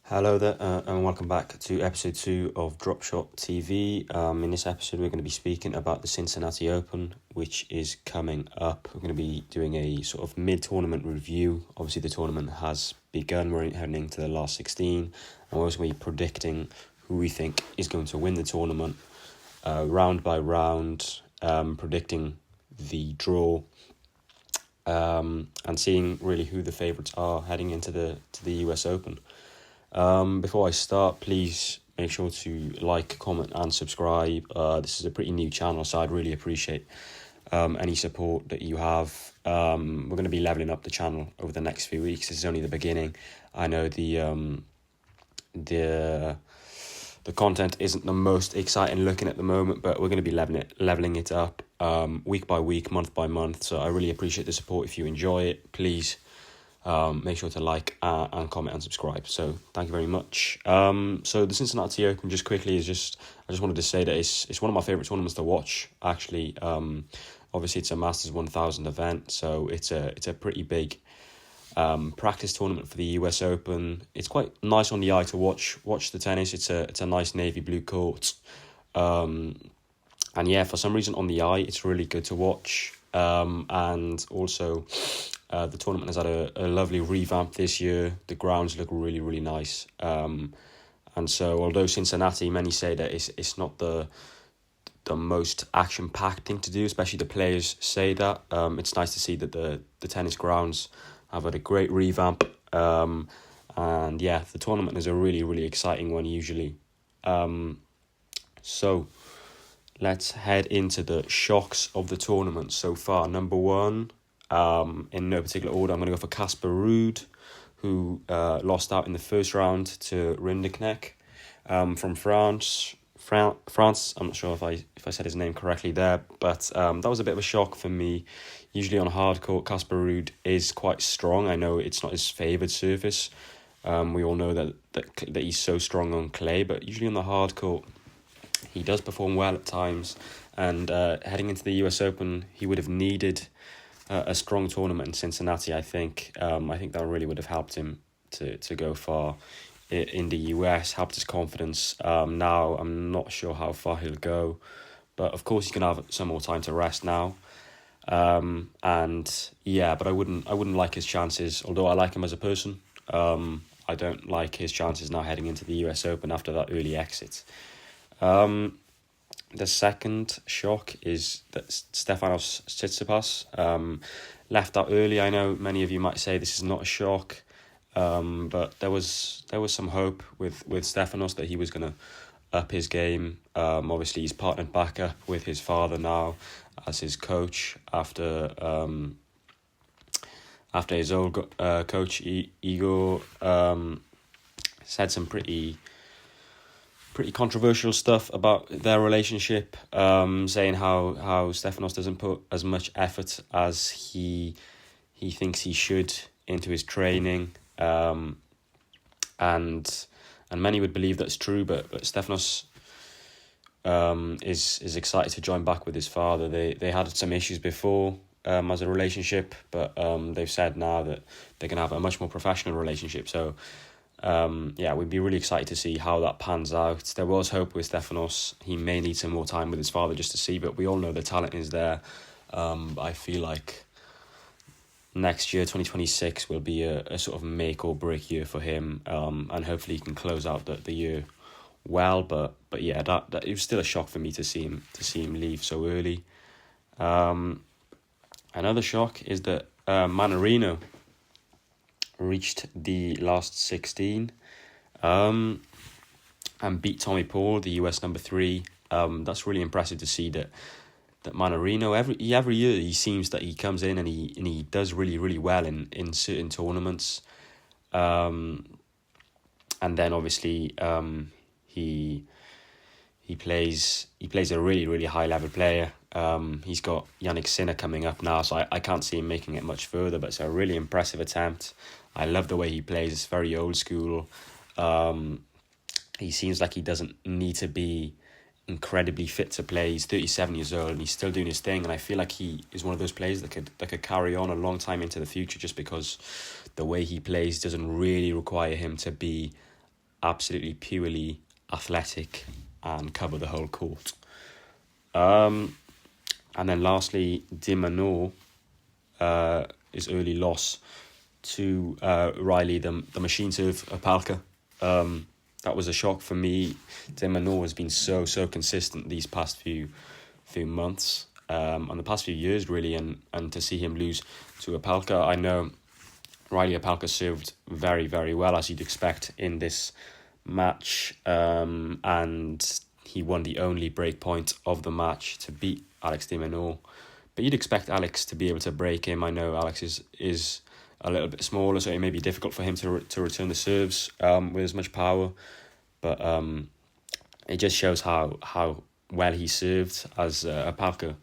Hello there, and welcome back to episode 2 of Dropshot TV. In this episode, we're going to be speaking about the Cincinnati Open, which is coming up. We're going to be doing a sort of mid-tournament review. Obviously, the tournament has begun. We're heading to the last 16, and we're also going to be predicting who we think is going to win the tournament, round by round, predicting the draw, and seeing really who the favourites are heading into the US Open. Before I start, please make sure to like, comment and subscribe. This is a pretty new channel, so I'd really appreciate any support that you have. We're going to be leveling up the channel over the next few weeks. This is only the beginning. I know the content isn't the most exciting looking at the moment, but we're going to be leveling it up week by week, month by month. So I really appreciate the support. If you enjoy it, please make sure to like and comment and subscribe. So thank you very much. So the Cincinnati Open, just quickly, I just wanted to say that it's one of my favourite tournaments to watch, actually. Obviously it's a Masters 1000 event, so it's a pretty big practice tournament for the US Open. It's quite nice on the eye to watch the tennis. It's a nice navy blue court. And yeah, for some reason on the eye it's really good to watch. And also the tournament has had a lovely revamp this year. The grounds look really, really nice. And so although Cincinnati, many say that it's not the most action-packed thing to do, especially the players say that. It's nice to see that the tennis grounds have had a great revamp. And yeah, the tournament is a really, really exciting one usually. So let's head into the shocks of the tournament so far. Number one, in no particular order, I'm going to go for Casper Ruud, who lost out in the first round to Rinderknecht from France. I'm not sure if I said his name correctly there, but that was a bit of a shock for me. Usually on hard court, Casper Ruud is quite strong. I know it's not his favoured surface. We all know that he's so strong on clay, but usually on the hard court, he does perform well at times. And heading into the US Open, he would have needed a strong tournament in Cincinnati, I think. I think that really would have helped him to go far in the US, helped his confidence. Now, I'm not sure how far he'll go, but of course he's going to have some more time to rest now. And yeah, but I wouldn't like his chances, although I like him as a person. I don't like his chances now heading into the US Open after that early exit. The second shock is that Stefanos Tsitsipas left out early. I know many of you might say this is not a shock, but there was some hope with Stefanos that he was going to up his game. Obviously, he's partnered back up with his father now as his coach after his old coach Igor said some pretty controversial stuff about their relationship, saying how Stefanos doesn't put as much effort as he thinks he should into his training, and many would believe that's true, but Stefanos is excited to join back with his father. They had some issues before as a relationship, but they've said now that they're going to have a much more professional relationship. So yeah, we'd be really excited to see how that pans out. There was hope with Stefanos. He may need some more time with his father just to see, but we all know the talent is there. I feel like next year, 2026, will be a sort of make or break year for him, and hopefully he can close out the year well. But yeah, that it was still a shock for me to see him leave so early. Another shock is that Mannarino reached the last 16 and beat Tommy Paul, the US number 3. That's really impressive to see that Mannarino every year he seems that he comes in and he does really, really well in certain tournaments, and then obviously he plays a really, really high level player. He's got Jannik Sinner coming up now, so I can't see him making it much further, but it's a really impressive attempt. I love the way he plays. It's very old school. He seems like he doesn't need to be incredibly fit to play. He's 37 years old and he's still doing his thing, and I feel like he is one of those players that could carry on a long time into the future, just because the way he plays doesn't really require him to be absolutely purely athletic and cover the whole court. And then lastly, De Minaur, his early loss to Riley, the machine serve Opelka. That was a shock for me. De Minaur has been so consistent these past few months, and the past few years really, and to see him lose to Opelka, I know Riley Opelka served very, very well, as you'd expect in this match, and he won the only break point of the match to beat Alex de Minaur. But you'd expect Alex to be able to break him. I know Alex is a little bit smaller, so it may be difficult for him to return the serves with as much power. But it just shows how well he served, as Opelka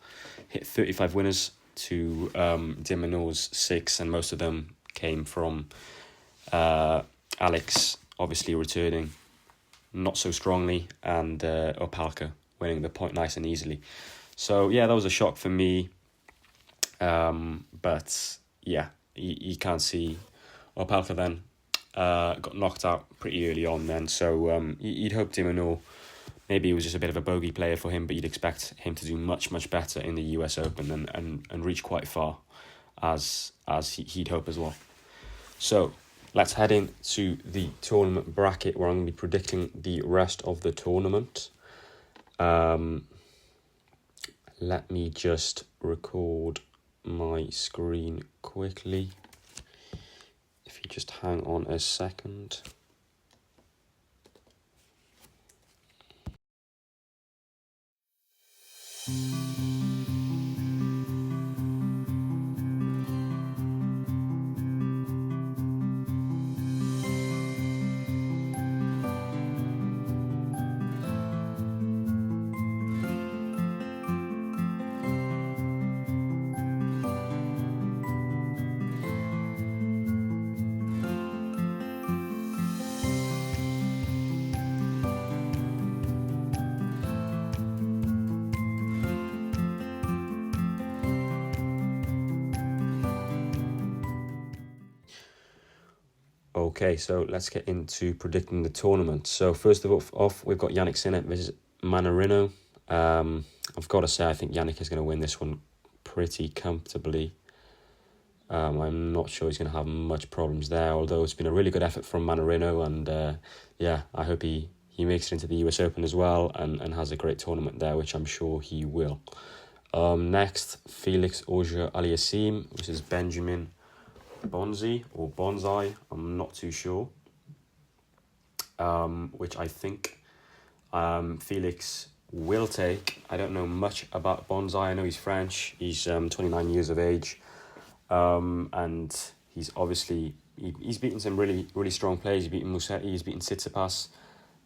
hit 35 winners to de Minaur's 6, and most of them came from Alex obviously returning not so strongly, and Opelka winning the point nice and easily. So yeah, that was a shock for me. But yeah, you can't see Opelka then got knocked out pretty early on then. So you'd hope de Minaur, maybe it was just a bit of a bogey player for him, but you'd expect him to do much better in the US Open and reach quite far, as he'd hope as well. So let's head into the tournament bracket, where I'm going to be predicting the rest of the tournament. Let me just record my screen quickly. If you just hang on a second. Okay, so let's get into predicting the tournament. So first of all, we've got Jannik Sinner versus Mannarino. I've got to say, I think Jannik is going to win this one pretty comfortably. I'm not sure he's going to have much problems there, although it's been a really good effort from Mannarino, and yeah, I hope he makes it into the US Open as well and has a great tournament there, which I'm sure he will. Next, Felix Auger-Aliassime versus Benjamin Bonzi or Bonsai, I'm not too sure. Which I think Felix will take. I don't know much about Bonsai. I know he's French. He's 29 years of age, and he's obviously he's beaten some really strong players. He's beaten Musetti. He's beaten Tsitsipas,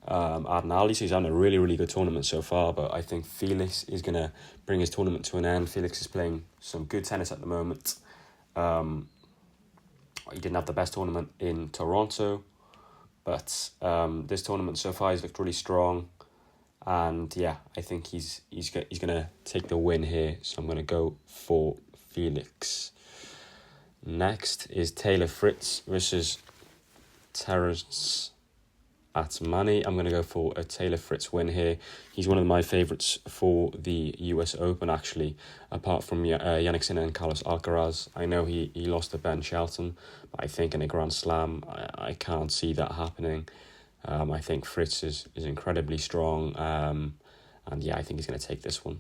Arnaldi. So he's having a really good tournament so far. But I think Felix is gonna bring his tournament to an end. Felix is playing some good tennis at the moment. He didn't have the best tournament in Toronto, but this tournament so far he's looked really strong, and yeah, I think he's gonna take the win here. So I'm gonna go for Felix. Next is Taylor Fritz versus Terence Atmani. I'm going to go for a Taylor Fritz win here. He's one of my favourites for the US Open, actually, apart from Jannik Sinner and Carlos Alcaraz. I know he lost to Ben Shelton, but I think in a Grand Slam, I can't see that happening. I think Fritz is incredibly strong, and yeah, I think he's going to take this one.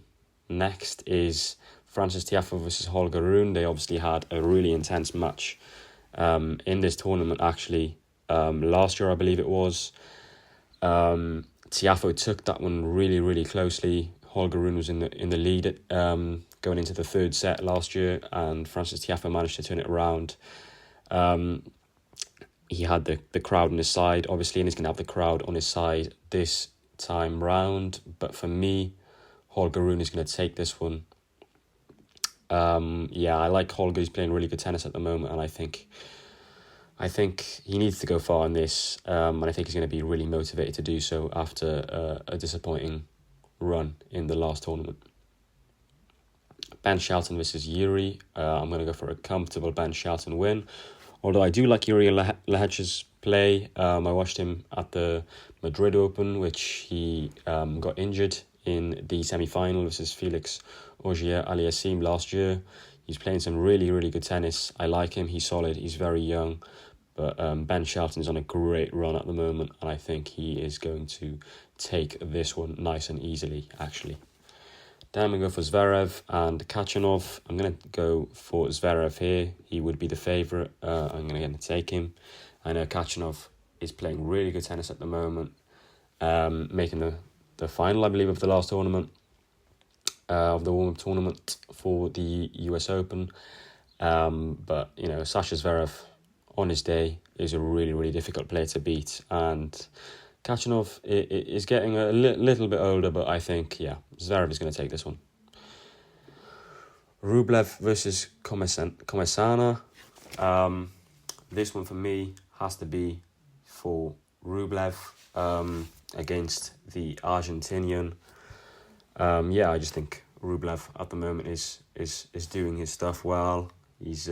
Next is Frances Tiafoe versus Holger Rune. They obviously had a really intense match in this tournament, actually. Last year, I believe it was. Tiafoe took that one really closely. Holger Rune was in the lead going into the third set last year, and Frances Tiafoe managed to turn it around. He had the crowd on his side, obviously, and he's going to have the crowd on his side this time round. But for me, Holger Rune is going to take this one. Yeah, I like Holger. He's playing really good tennis at the moment, and I think he needs to go far in this, and I think he's going to be really motivated to do so after a disappointing run in the last tournament. Ben Shelton versus Yuri. I'm going to go for a comfortable Ben Shelton win, although I do like Yuri Lehech's play. I watched him at the Madrid Open, which he got injured in the semi-final versus Felix Auger-Aliassime last year. He's playing some really, really good tennis. I like him. He's solid. He's very young. But Ben Shelton's on a great run at the moment, and I think he is going to take this one nice and easily, actually. Then I'm going to go for Zverev and Khachanov. I'm going to go for Zverev here. He would be the favourite. I'm going to take him. I know Khachanov is playing really good tennis at the moment, making the final, I believe, of the last tournament, of the warm-up tournament for the US Open. But, you know, Sasha Zverev on his day is a really, really difficult player to beat. And Khachanov is getting a little bit older, but I think, yeah, Zverev is going to take this one. Rublev versus Komesana. This one for me has to be for Rublev against the Argentinian. I just think Rublev at the moment is doing his stuff well. He's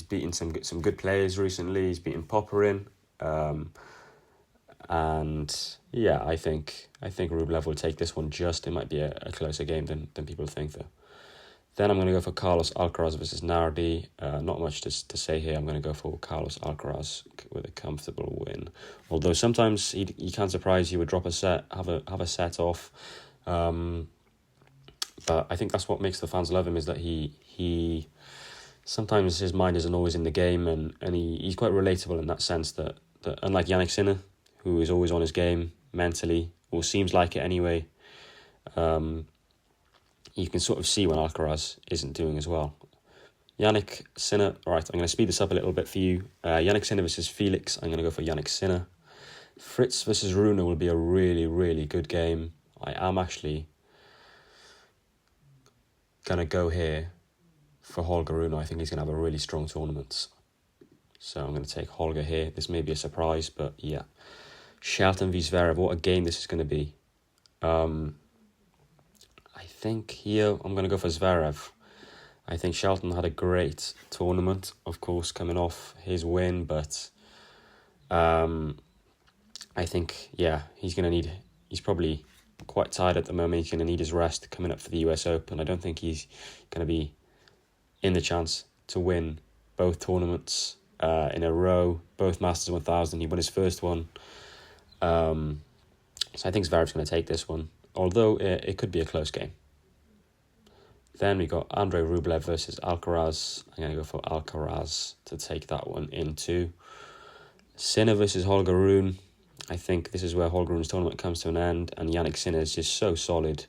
beaten some good players recently. He's beaten Popperin. And yeah, I think Rublev will take this one. It might be a closer game than people think, though. Then I'm going to go for Carlos Alcaraz versus Nardi. Not much to say here. I'm going to go for Carlos Alcaraz with a comfortable win. Although sometimes he can surprise you with drop a set, have a set off. But I think that's what makes the fans love him, is that he sometimes his mind isn't always in the game, and he's quite relatable in that sense that unlike Jannik Sinner, who is always on his game mentally, or seems like it anyway, you can sort of see when Alcaraz isn't doing as well. Jannik Sinner, all right, I'm going to speed this up a little bit for you. Jannik Sinner versus Felix, I'm going to go for Jannik Sinner. Fritz versus Rune will be a really, really good game. I am actually going to go here for Holger Rune. I think he's going to have a really strong tournament. So I'm going to take Holger here. This may be a surprise, but yeah. Shelton v Zverev, what a game this is going to be. I think here I'm going to go for Zverev. I think Shelton had a great tournament, of course, coming off his win, but I think, yeah, he's probably quite tired at the moment. He's going to need his rest coming up for the US Open. I don't think he's going to be in the chance to win both tournaments in a row, both Masters 1000. He won his first one. So I think Zverev's going to take this one, although it could be a close game. Then we got Andrei Rublev versus Alcaraz. I'm going to go for Alcaraz to take that one in too. Sinner versus Holger Rune. I think this is where Holger Rune's tournament comes to an end, and Jannik Sinner is just so solid.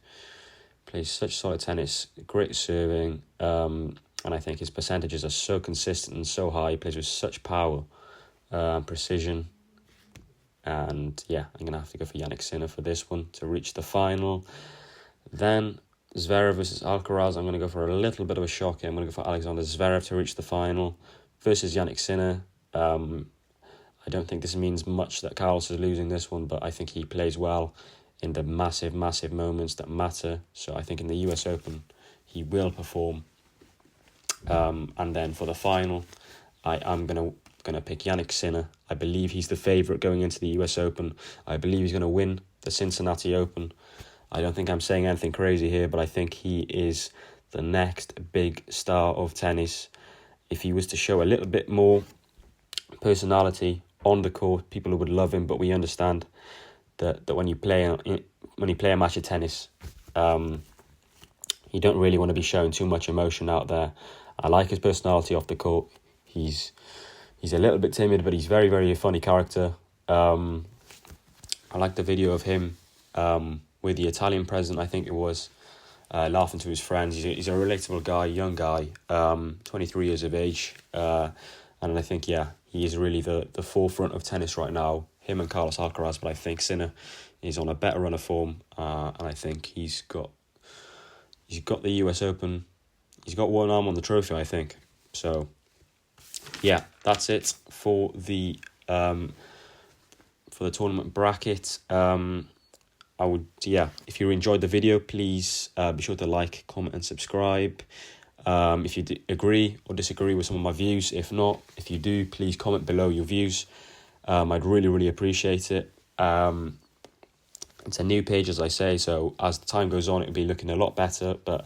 Plays such solid tennis, great serving, and I think his percentages are so consistent and so high. He plays with such power and precision. And yeah, I'm going to have to go for Jannik Sinner for this one to reach the final. Then Zverev versus Alcaraz. I'm going to go for a little bit of a shock here. I'm going to go for Alexander Zverev to reach the final versus Jannik Sinner. I don't think this means much that Carlos is losing this one, but I think he plays well in the massive, massive moments that matter. So I think in the US Open, he will perform. And then for the final, I am going to pick Jannik Sinner. I believe he's the favourite going into the US Open. I believe he's going to win the Cincinnati Open. I don't think I'm saying anything crazy here, but I think he is the next big star of tennis. If he was to show a little bit more personality on the court, people would love him. But we understand that when you play a match of tennis, you don't really want to be showing too much emotion out there. I like his personality off the court. He's a little bit timid, but he's very, very funny character. I like the video of him with the Italian president, I think it was, laughing to his friends. He's a relatable guy, young guy, 23 years of age. And I think, yeah, he is really the forefront of tennis right now, him and Carlos Alcaraz. But I think Sinner is on a better run of form, and I think he's got the US Open. He's got one arm on the trophy, I think. So, yeah, that's it for the tournament bracket. If you enjoyed the video, please be sure to like, comment, and subscribe. If you agree or disagree with some of my views, if not, if you do, please comment below your views. I'd really, really appreciate it. It's a new page, as I say, so as the time goes on, it'll be looking a lot better. But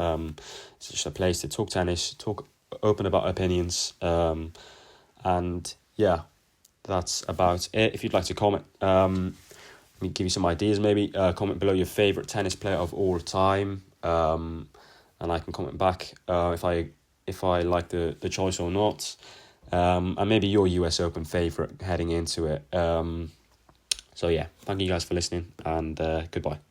it's just a place to talk tennis, talk open about opinions, and yeah, that's about it. If you'd like to comment, let me give you some ideas. Maybe comment below your favorite tennis player of all time, and I can comment back if I like the choice or not, and maybe your US Open favorite heading into it. So yeah, thank you guys for listening, and goodbye.